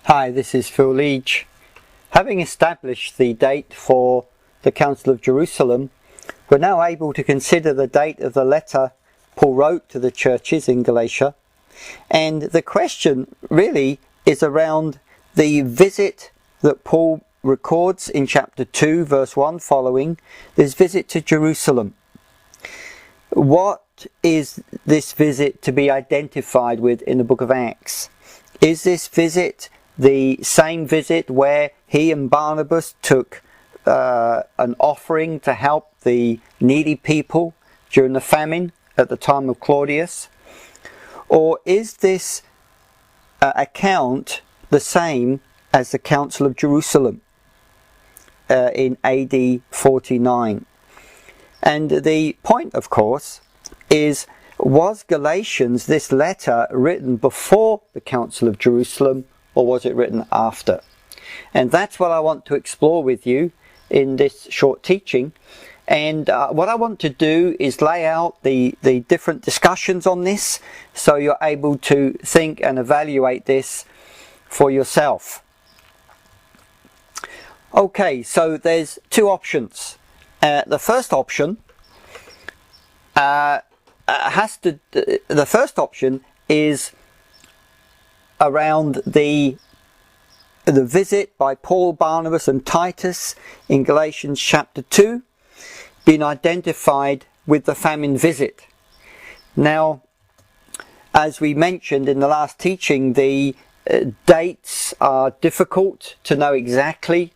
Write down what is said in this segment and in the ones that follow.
Hi, this is Phil Leach. Having established the date for the Council of Jerusalem, we're now able to consider the date of the letter Paul wrote to the churches in Galatia. And the question really is around the visit that Paul records in chapter 2, verse 1 following, this visit to Jerusalem. What is this visit to be identified with in the book of Acts? Is this visit the same visit where he and Barnabas took an offering to help the needy people during the famine at the time of Claudius? Or is this account the same as the Council of Jerusalem in AD 49? And the point, of course, is, was Galatians, this letter, written before the Council of Jerusalem, or was it written after? And that's what I want to explore with you in this short teaching. And what I want to do is lay out the different discussions on this, so you're able to think and evaluate this for yourself. Okay, so there's two options. The first option the first option is around the visit by Paul, Barnabas and Titus in Galatians chapter 2, being identified with the famine visit. Now, as we mentioned in the last teaching, the dates are difficult to know exactly,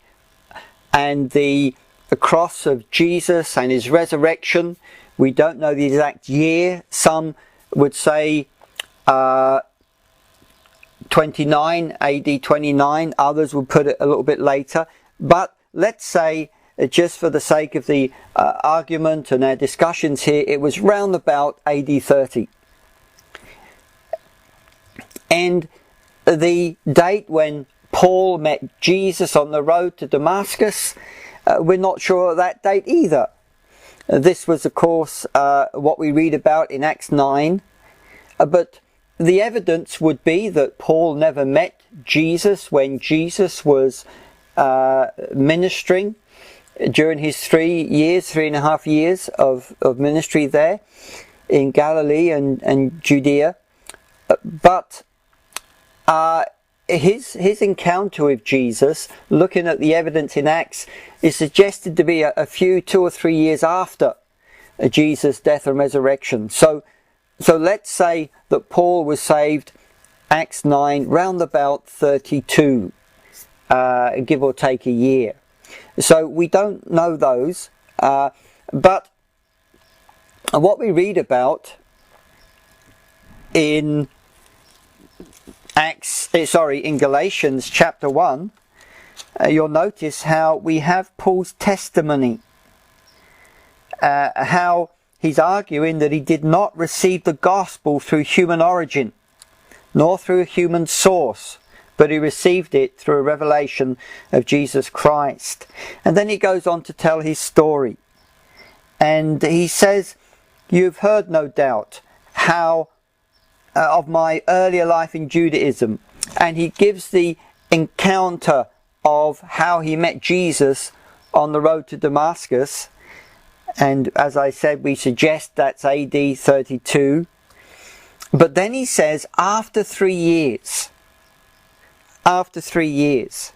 and the cross of Jesus and his resurrection, we don't know the exact year. Some would say 29, AD 29, others would put it a little bit later. But let's say, just for the sake of the argument and our discussions here, it was round about AD 30. And the date when Paul met Jesus on the road to Damascus, we're not sure of that date either. This was, of course, what we read about in Acts 9. But the evidence would be that Paul never met Jesus when Jesus was ministering during his 3.5 years of ministry there in Galilee and Judea. But his encounter with Jesus, looking at the evidence in Acts, is suggested to be a few 2 or 3 years after Jesus' death and resurrection. So let's say that Paul was saved, Acts 9, round about 32, give or take a year. So we don't know those, but what we read about in in Galatians chapter 1, you'll notice how we have Paul's testimony, how he's arguing that he did not receive the gospel through human origin, nor through a human source, but he received it through a revelation of Jesus Christ. And then he goes on to tell his story. And he says, "You've heard, no doubt, how of my earlier life in Judaism." And he gives the encounter of how he met Jesus on the road to Damascus. And as I said, we suggest that's AD 32. But then he says, after 3 years. After 3 years.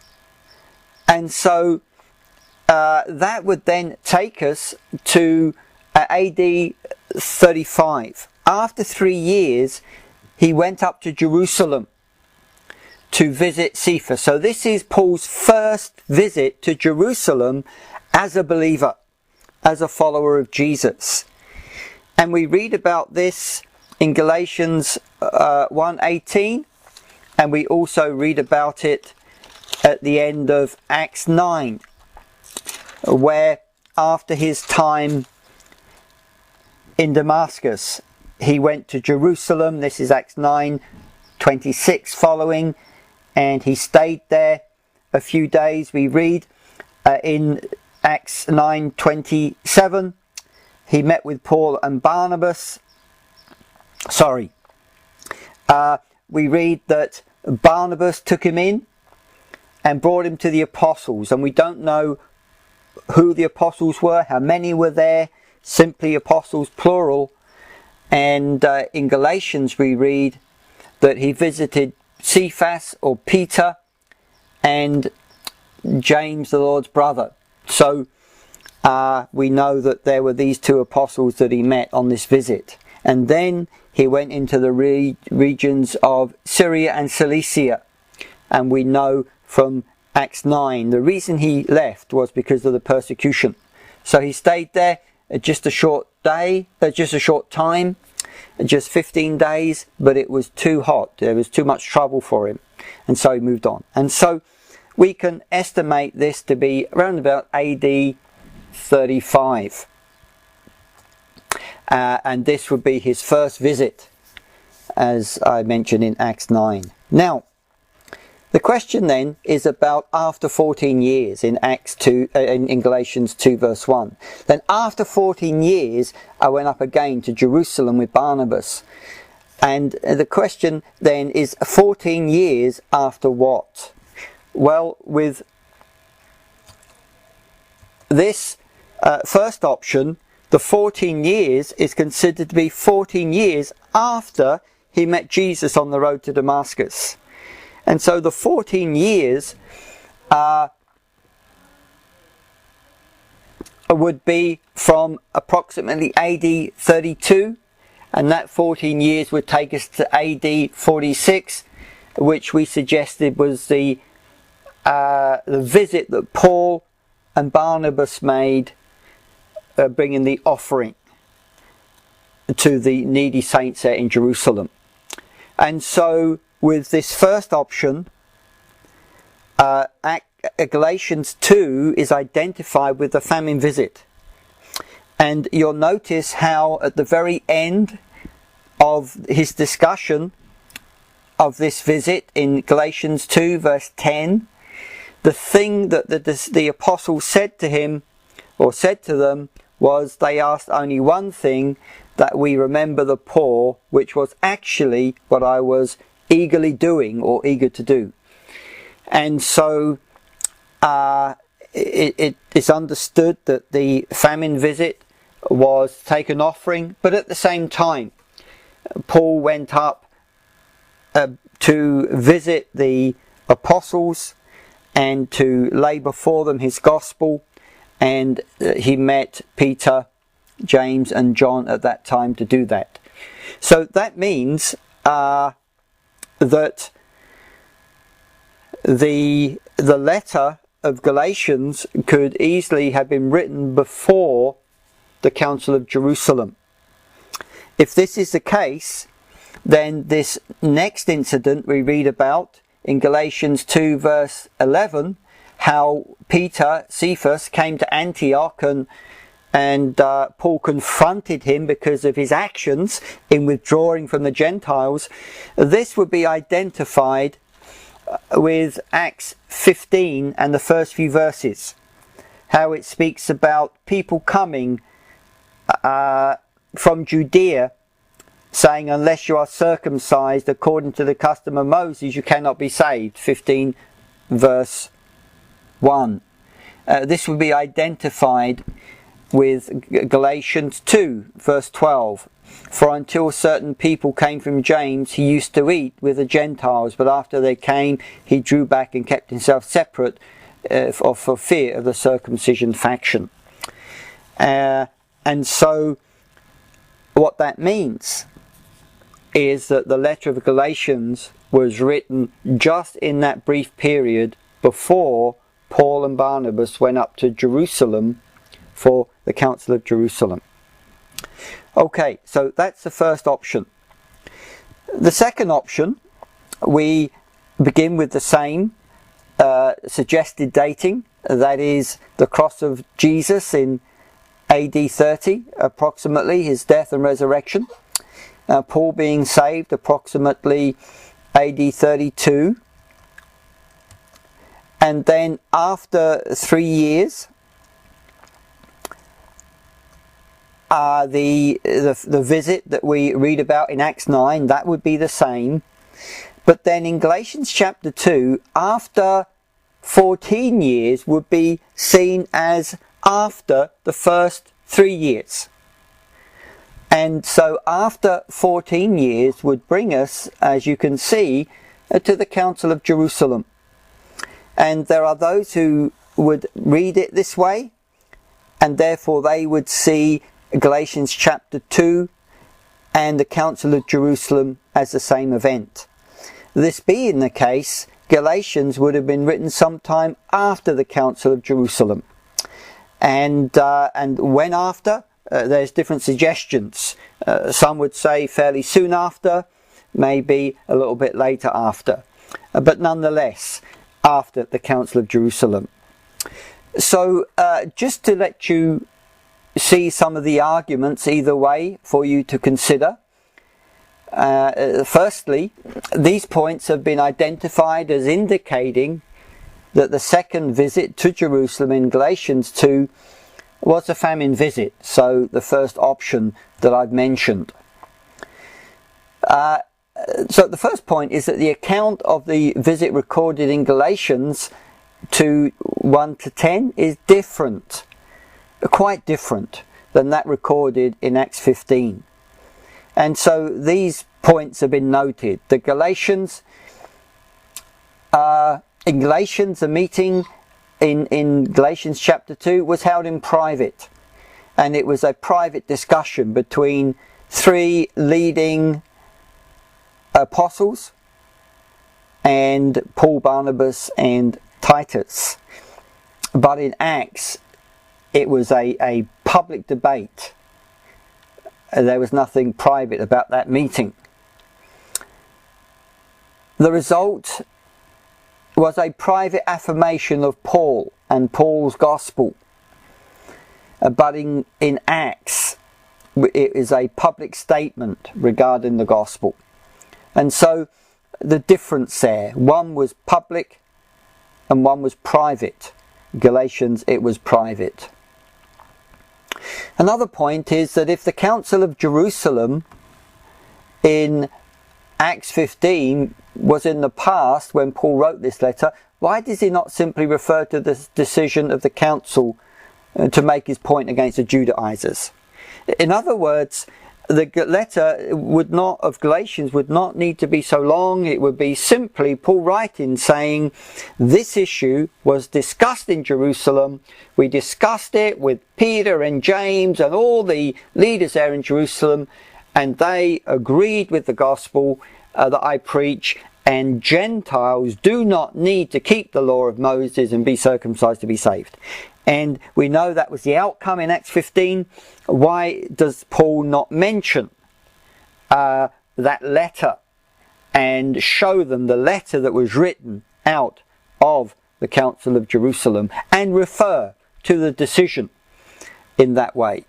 And so that would then take us to AD 35. After 3 years, he went up to Jerusalem to visit Cephas. So this is Paul's first visit to Jerusalem as a believer, as a follower of Jesus. And we read about this in Galatians 1:18, and we also read about it at the end of Acts 9, where after his time in Damascus, he went to Jerusalem. This is Acts 9:26 following, and he stayed there a few days. We read in Acts 9:27, he met with Paul and Barnabas. We read that Barnabas took him in and brought him to the apostles. And we don't know who the apostles were, how many were there, simply apostles plural. And in Galatians we read that he visited Cephas or Peter and James, the Lord's brother. So we know that there were these two apostles that he met on this visit. And then he went into the regions of Syria and Cilicia. And we know from Acts 9, the reason he left was because of the persecution. So he stayed there just a short time, just 15 days, but it was too hot. There was too much trouble for him. And so he moved on. And so we can estimate this to be around about AD 35. And this would be his first visit, as I mentioned in Acts 9. Now, the question then is about after 14 years in Acts 2, in Galatians 2 verse 1. Then after 14 years, I went up again to Jerusalem with Barnabas. And the question then is 14 years after what? Well, with this first option, the 14 years is considered to be 14 years after he met Jesus on the road to Damascus. And so the 14 years would be from approximately AD 32, and that 14 years would take us to AD 46, which we suggested was the visit that Paul and Barnabas made, bringing the offering to the needy saints there in Jerusalem. And so with this first option, Galatians 2 is identified with the famine visit. And you'll notice how at the very end of his discussion of this visit in Galatians 2 verse 10, the thing that the apostle said to him, or said to them, was they asked only one thing, that we remember the poor, which was actually what I was eagerly doing or eager to do. And so it is understood that the famine visit was to take an offering, but at the same time Paul went up to visit the apostles and to lay before them his gospel, and he met Peter, James and John at that time to do that. So that means that the letter of Galatians could easily have been written before the Council of Jerusalem. If this is the case, then this next incident we read about in Galatians 2 verse 11, how Peter, Cephas, came to Antioch and Paul confronted him because of his actions in withdrawing from the Gentiles. This would be identified with Acts 15 and the first few verses, how it speaks about people coming from Judea, saying, unless you are circumcised according to the custom of Moses, you cannot be saved. 15 verse 1. This would be identified with Galatians 2 verse 12. For until certain people came from James, he used to eat with the Gentiles, but after they came, he drew back and kept himself separate for fear of the circumcision faction. And so what that means is that the letter of Galatians was written just in that brief period before Paul and Barnabas went up to Jerusalem for the Council of Jerusalem. Okay, so that's the first option. The second option, we begin with the same suggested dating, that is the cross of Jesus in AD 30, approximately, his death and resurrection. Paul being saved approximately AD 32. And then after 3 years, the visit that we read about in Acts 9, that would be the same. But then in Galatians chapter 2, after 14 years would be seen as after the first 3 years. And so after 14 years would bring us, as you can see, to the Council of Jerusalem. And there are those who would read it this way, and therefore they would see Galatians chapter 2 and the Council of Jerusalem as the same event. This being the case, Galatians would have been written sometime after the Council of Jerusalem. And when after? There's different suggestions. Some would say fairly soon after, maybe a little bit later after. But nonetheless, after the Council of Jerusalem. So just to let you see some of the arguments either way for you to consider. Firstly, these points have been identified as indicating that the second visit to Jerusalem in Galatians 2 was a famine visit, so the first option that I've mentioned. So the first point is that the account of the visit recorded in Galatians 2, 1 to 10 is different, quite different than that recorded in Acts 15. And so these points have been noted. The Galatians, in Galatians, the meeting in Galatians chapter 2 was held in private. And it was a private discussion between 3 leading apostles and Paul, Barnabas and Titus. But in Acts, it was a public debate. There was nothing private about that meeting. The result was a private affirmation of Paul and Paul's gospel. But in Acts, it is a public statement regarding the gospel. And so the difference there, one was public and one was private. Galatians, it was private. Another point is that if the Council of Jerusalem in Acts 15 was in the past when Paul wrote this letter, why does he not simply refer to the decision of the council to make his point against the Judaizers? In other words, the letter of Galatians would not need to be so long. It would be simply Paul writing saying, this issue was discussed in Jerusalem. We discussed it with Peter and James and all the leaders there in Jerusalem, and they agreed with the gospel that I preach, and Gentiles do not need to keep the law of Moses and be circumcised to be saved. And we know that was the outcome in Acts 15. Why does Paul not mention that letter and show them the letter that was written out of the Council of Jerusalem and refer to the decision in that way?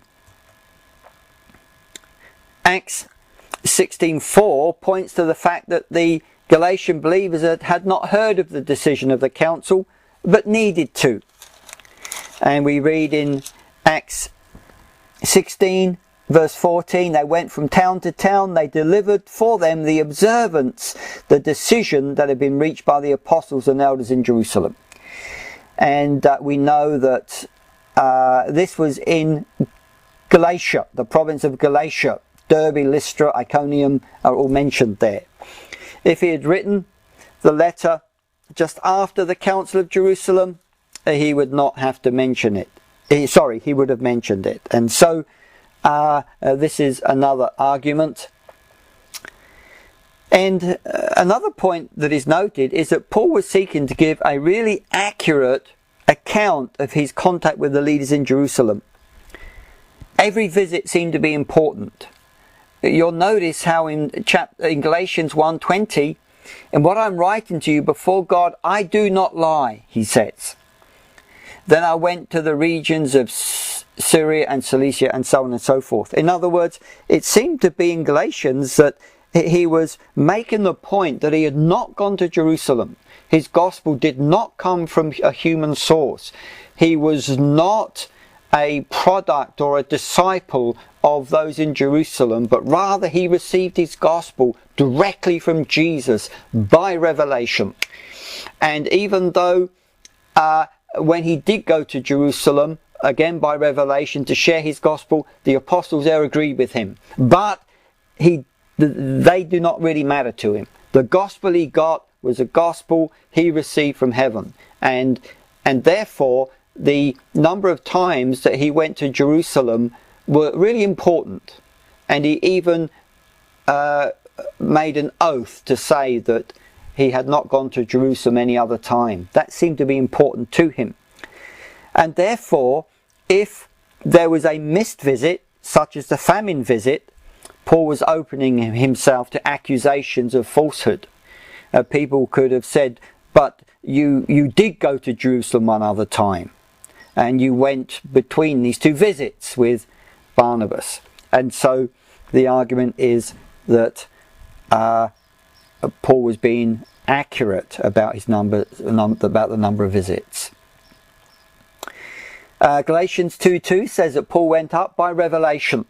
Acts 16:4 points to the fact that the Galatian believers had not heard of the decision of the council but needed to. And we read in Acts 16 verse 14, they went from town to town, they delivered for them the observance, the decision that had been reached by the apostles and elders in Jerusalem. And we know that this was in Galatia, the province of Galatia. Derbe, Lystra, Iconium are all mentioned there. If he had written the letter just after the Council of Jerusalem, he would not have to mention it. He would have mentioned it. And so this is another argument. And another point that is noted is that Paul was seeking to give a really accurate account of his contact with the leaders in Jerusalem. Every visit seemed to be important. You'll notice how in Galatians 1:20, in what I'm writing to you before God, I do not lie, he says. Then I went to the regions of Syria and Cilicia and so on and so forth. In other words, it seemed to be in Galatians that he was making the point that he had not gone to Jerusalem. His gospel did not come from a human source. He was not a product or a disciple of those in Jerusalem, but rather he received his gospel directly from Jesus by revelation. And even though when he did go to Jerusalem, again by revelation, to share his gospel, the apostles there agreed with him. But they do not really matter to him. The gospel he got was a gospel he received from heaven. And therefore, the number of times that he went to Jerusalem were really important. And he even made an oath to say that he had not gone to Jerusalem any other time. That seemed to be important to him. And therefore, if there was a missed visit, such as the famine visit, Paul was opening himself to accusations of falsehood. People could have said, but you did go to Jerusalem one other time, and you went between these two visits with Barnabas. And so the argument is that Paul was being accurate about his about the number of visits. Galatians 2:2 says that Paul went up by revelation,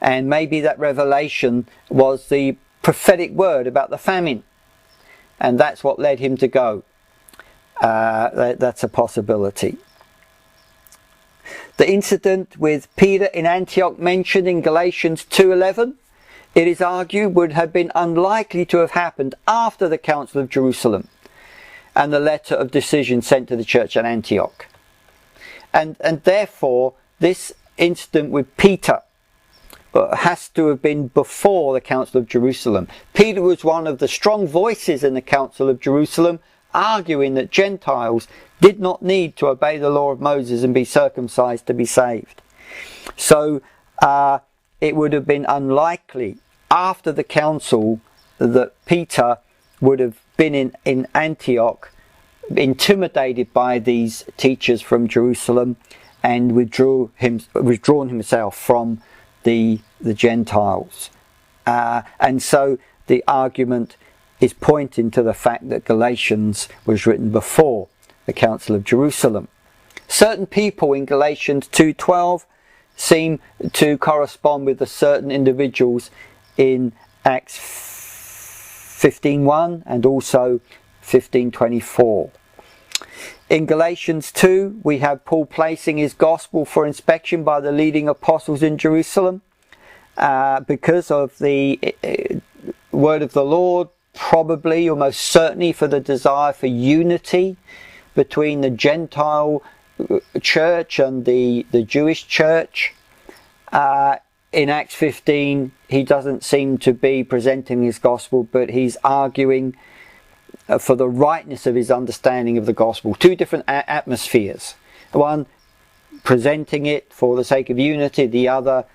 and maybe that revelation was the prophetic word about the famine, and that's what led him to go. That's a possibility. The incident with Peter in Antioch mentioned in Galatians 2:11, it is argued, would have been unlikely to have happened after the Council of Jerusalem and the letter of decision sent to the church at Antioch. And therefore, this incident with Peter has to have been before the Council of Jerusalem. Peter was one of the strong voices in the Council of Jerusalem, arguing that Gentiles did not need to obey the law of Moses and be circumcised to be saved. So it would have been unlikely after the council that Peter would have been in Antioch, intimidated by these teachers from Jerusalem, and withdrawn himself from the Gentiles. And so the argument is pointing to the fact that Galatians was written before the Council of Jerusalem. Certain people in Galatians 2:12 seem to correspond with the certain individuals in Acts 15:1 and also 15:24. In Galatians 2, we have Paul placing his gospel for inspection by the leading apostles in Jerusalem because of the word of the Lord, probably, or most certainly, for the desire for unity between the Gentile church and the Jewish church. In Acts 15, he doesn't seem to be presenting his gospel, but he's arguing for the rightness of his understanding of the gospel. Two different atmospheres. One presenting it for the sake of unity, the other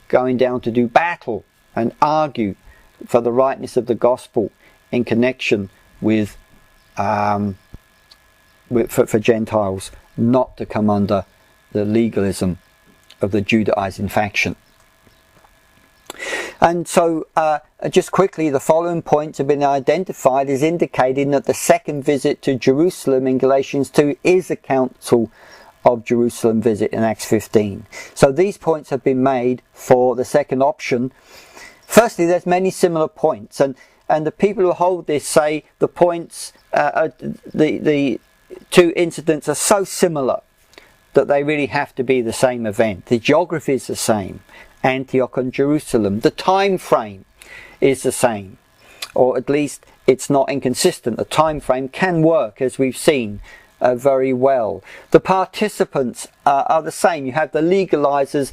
going down to do battle and argue for the rightness of the gospel in connection with for Gentiles not to come under the legalism of the Judaizing faction. And so just quickly, the following points have been identified as indicating that the second visit to Jerusalem in Galatians 2 is a Council of Jerusalem visit in Acts 15. So these points have been made for the second option. Firstly, there's many similar points, and the people who hold this say the points, the two incidents are so similar that they really have to be the same event. The geography is the same, Antioch and Jerusalem. The time frame is the same, or at least it's not inconsistent. The time frame can work, as we've seen very well. The participants are the same. You have the legalizers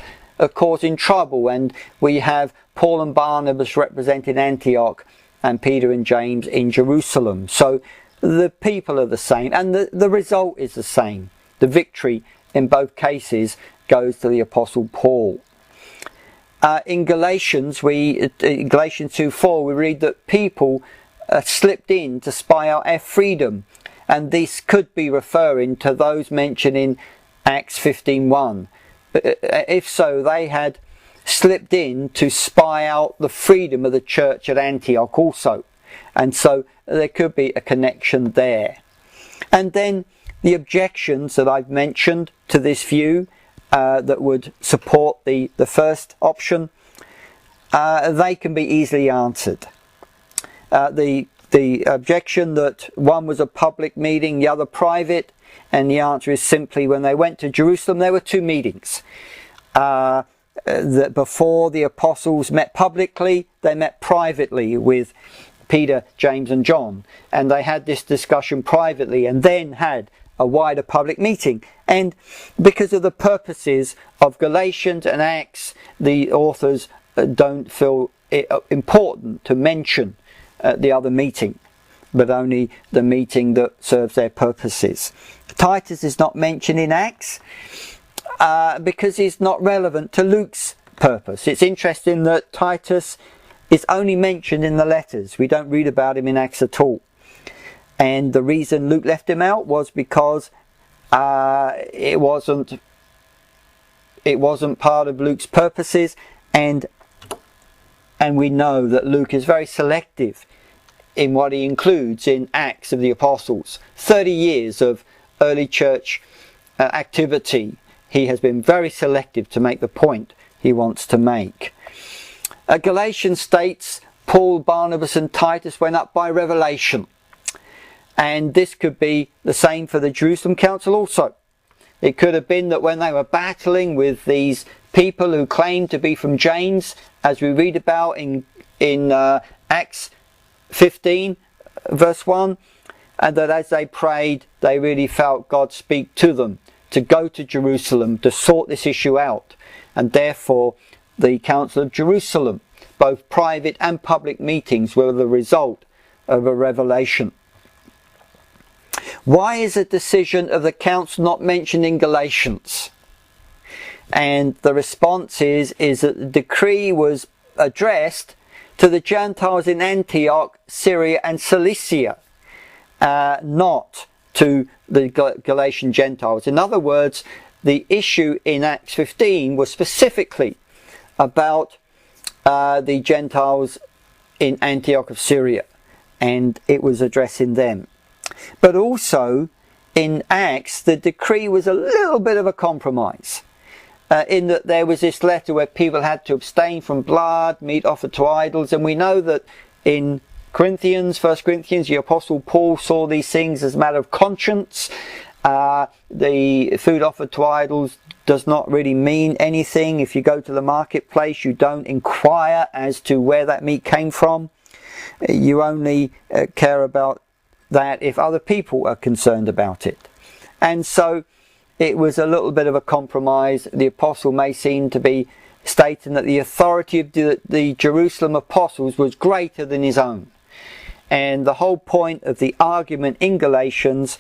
causing trouble, and we have Paul and Barnabas representing Antioch and Peter and James in Jerusalem. So the people are the same, and the result is the same. The victory in both cases goes to the Apostle Paul. In Galatians 2:4, we read that people slipped in to spy out our freedom, and this could be referring to those mentioned in Acts 15:1. If so, they had slipped in to spy out the freedom of the church at Antioch also, and so there could be a connection there. And then the objections that I've mentioned to this view that would support the first option, they can be easily answered. The objection that one was a public meeting, the other private, And the answer is simply, when they went to Jerusalem, there were two meetings. That before the apostles met publicly, they met privately with Peter, James and John. And they had this discussion privately and then had a wider public meeting. And because of the purposes of Galatians and Acts, the authors don't feel it important to mention the other meeting, but only the meeting that serves their purposes. Titus is not mentioned in Acts because he's not relevant to Luke's purpose. It's interesting that Titus is only mentioned in the letters. We don't read about him in Acts at all. And the reason Luke left him out was because it wasn't part of Luke's purposes, and we know that Luke is very selective in what he includes in Acts of the Apostles. 30 years of early church activity. He has been very selective to make the point he wants to make. Galatians states Paul, Barnabas and Titus went up by revelation. And this could be the same for the Jerusalem Council also. It could have been that when they were battling with these people who claimed to be from James, as we read about in Acts 15 verse 1, and that as they prayed, they really felt God speak to them to go to Jerusalem to sort this issue out. And therefore the Council of Jerusalem, both private and public meetings, were the result of a revelation. Why is the decision of the council not mentioned in Galatians? And the response is that the decree was addressed to the Gentiles in Antioch, Syria and Cilicia, not to the Galatian Gentiles. In other words, the issue in Acts 15 was specifically about the Gentiles in Antioch of Syria, and it was addressing them. But also in Acts, the decree was a little bit of a compromise, in that there was this letter where people had to abstain from blood, meat offered to idols, and we know that in Corinthians, 1 Corinthians, the Apostle Paul saw these things as a matter of conscience. The food offered to idols does not really mean anything. If you go to the marketplace, you don't inquire as to where that meat came from. You only care about that if other people are concerned about it. And so it was a little bit of a compromise. The apostle may seem to be stating that the authority of the Jerusalem apostles was greater than his own. And the whole point of the argument in Galatians,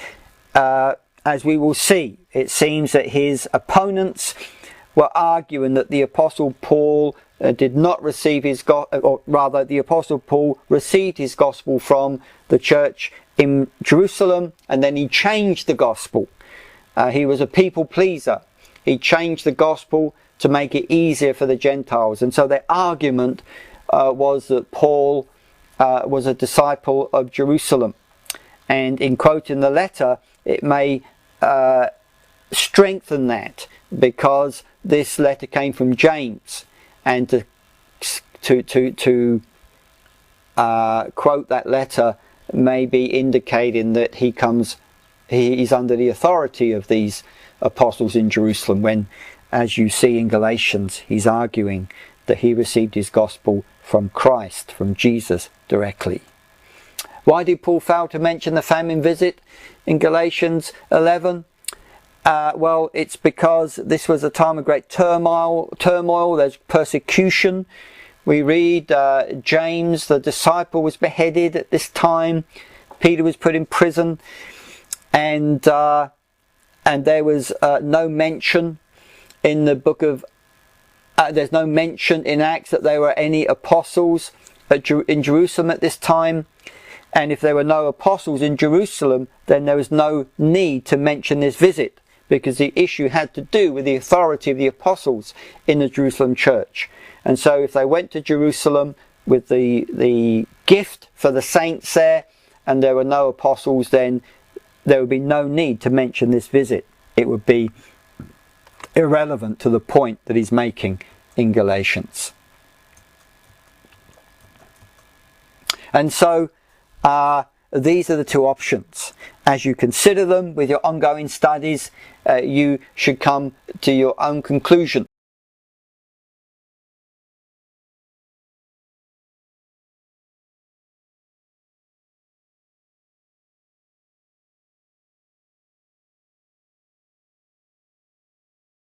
as we will see, it seems that his opponents were arguing that the Apostle Paul did not receive his or rather the Apostle Paul received his gospel from the church in Jerusalem, and then he changed the gospel. He was a people pleaser. He changed the gospel to make it easier for the Gentiles. And so their argument was that Paul was a disciple of Jerusalem. And in quoting the letter, it may strengthen that, because this letter came from James, and to quote that letter may be indicating that he's under the authority of these apostles in Jerusalem, when, as you see in Galatians, he's arguing that he received his gospel from Christ, from Jesus directly. Why did Paul fail to mention the famine visit in Galatians 11? Well, it's because this was a time of great turmoil. There's persecution. We read James, the disciple, was beheaded at this time. Peter was put in prison, and there was no mention in the book of. There's no mention in Acts that there were any apostles in Jerusalem at this time. And if there were no apostles in Jerusalem, then there was no need to mention this visit, because the issue had to do with the authority of the apostles in the Jerusalem church. And so if they went to Jerusalem with the gift for the saints there, and there were no apostles, then there would be no need to mention this visit. It would be irrelevant to the point that he's making in Galatians. And so these are the two options. As you consider them with your ongoing studies, you should come to your own conclusion.